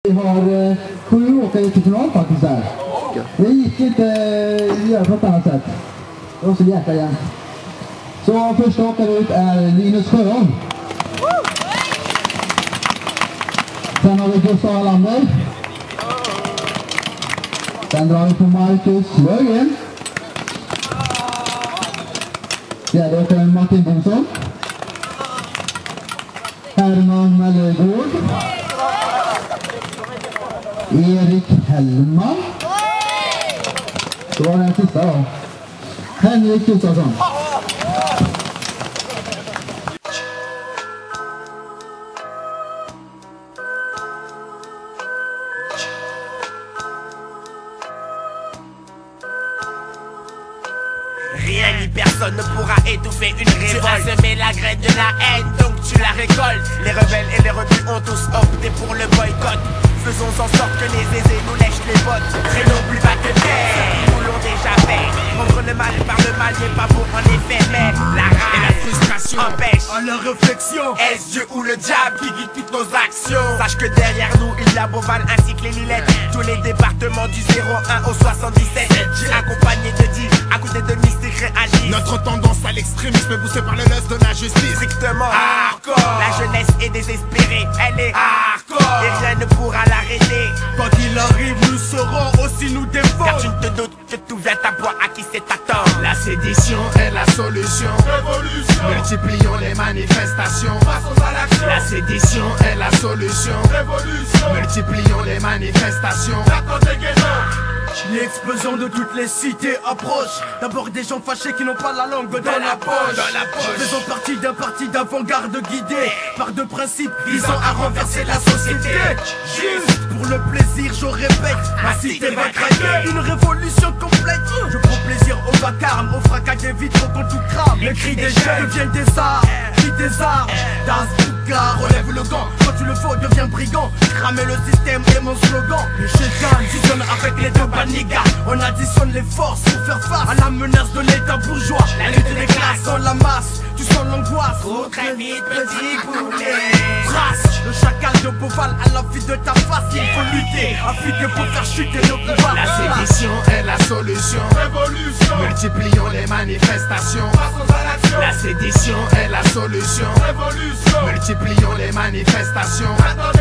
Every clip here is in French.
Vi har 7 åkare till final faktiskt där. Det gick inte att göra på ett annat sätt. Det var så jäkla jämnt. Så första åkare ut är Linus Sjöholm. Sen har vi Gustav Alander. Sen drar vi på Marcus Löfgren. Fjärde åkaren Martin Bonsson. Herman Mellergård. Erik Hellman. Så var den sista då. Henrik Gustafsson. Rien ni personne ne pourra étouffer une révolte. Tu as semé la graine de la haine, donc tu la récoltes. Les rebelles et les rebelles ont tous opté pour le boycott. Faisons en sorte que les aisés nous lèchent les bottes. Traînons plus bas que terre, nous l'ont déjà fait. Prendre le mal par le mal n'est pas bon en effet. Mais la rage et la frustration empêchent à leur réflexion. Est-ce Dieu ou le diable qui guide toutes nos actions? Sache que derrière nous il y a Beauval ainsi que les Lillettes. Tous les départements du 01 au 77. Accompagnés de 10, à côté de Mystique réagit. Notre tendance à l'extrémisme poussée par le lust de la justice. Strictement hardcore. La jeunesse est désespérée, elle est hardcore. Et rien ne pourra l'arrêter. Quand il arrive, nous saurons aussi nous défendre. Car tu ne te doutes que tout vient à boire à qui c'est attendre. La sédition est la solution. Révolution. Multiplions les manifestations. Passons à l'action. La sédition est la solution. Révolution. Multiplions les manifestations. L'explosion de toutes les cités approche. D'abord des gens fâchés qui n'ont pas la langue dans la poche. Faisons partie d'un parti d'avant-garde guidé par deux principes visant à renverser la société. Juste pour le plaisir, je répète, ma cité va craquer. Une révolution complète. Je prends plaisir au vacarme, au fracas des vitres quand tout crame. Les cris des jeunes deviennent des arts, cris des arts. Das Bouka, relève le gant. Quand tu le faut, deviens brigand. Cramer le système est mon slogan. Le chétan fusionne avec les deux banigas. On additionne les forces pour faire face à la menace de l'état bourgeois. La lutte des classes dans la masse, tu sens l'angoisse. Trop très vite, petit poulet. Trace le chacal de Beauval à la vie de ta face. Il faut lutter, affûter pour faire chuter le pouvoir. La sédition est la solution. Révolution. Multiplions les manifestations. Passons à l'action. La sédition est la solution. Révolution. Multiplions les manifestations. Attendez,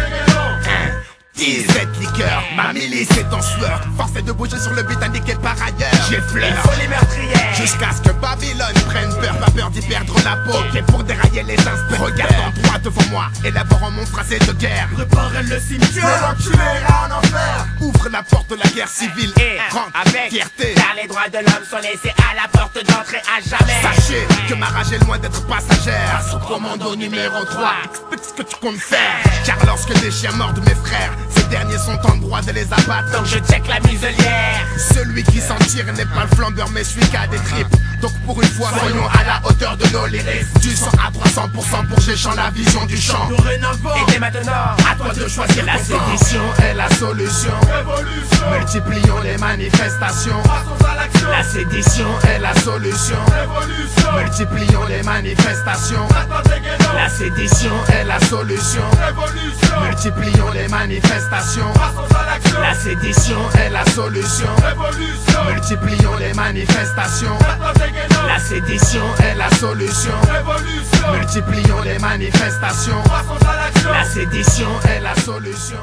17 liqueurs, ma milice est en sueur. Force est de bouger sur le but indiqué par ailleurs. J'effleure il faut les meurtrières. jusqu'à ce que Babylone prenne peur. Pas peur d'y perdre la peau. Ok pour dérailler les instants. Regarde en droit devant moi, élaborant mon phrasé de guerre. Préparez le cimetière. l'enculé ira en enfer. Ouvre la porte de la guerre civile Et rentre avec fierté. car les droits de l'homme sont laissés à la porte d'entrée à jamais. Sachez que ma rage est loin d'être passagère. Sur commando numéro 3, explique ce que tu comptes faire. Car lorsque des chiens mordent mes frères, ces derniers sont en droit de les abattre. Donc je check la muselière. Celui qui s'en tire n'est pas le flambeur mais celui qui a des tripes. Donc pour une fois soyons à la hauteur de nos lyrics. Du 100 à 300% pour Géchant la vision du champ. Dorénavant, Et dès maintenant, À toi de choisir la sédition est la solution. révolution. Multiplions les manifestations. Passons à l'action. La sédition est la solution. Révolution. Multiplions les manifestations. Attendez, La sédition est la solution. révolution. Multiplions les manifestations. Passons à l'action. La sédition est la solution. Révolution. Multiplions les manifestations. Attendez, La sédition est la solution. révolution. Multiplions les manifestations. Passons à l'action. La sédition est la solution.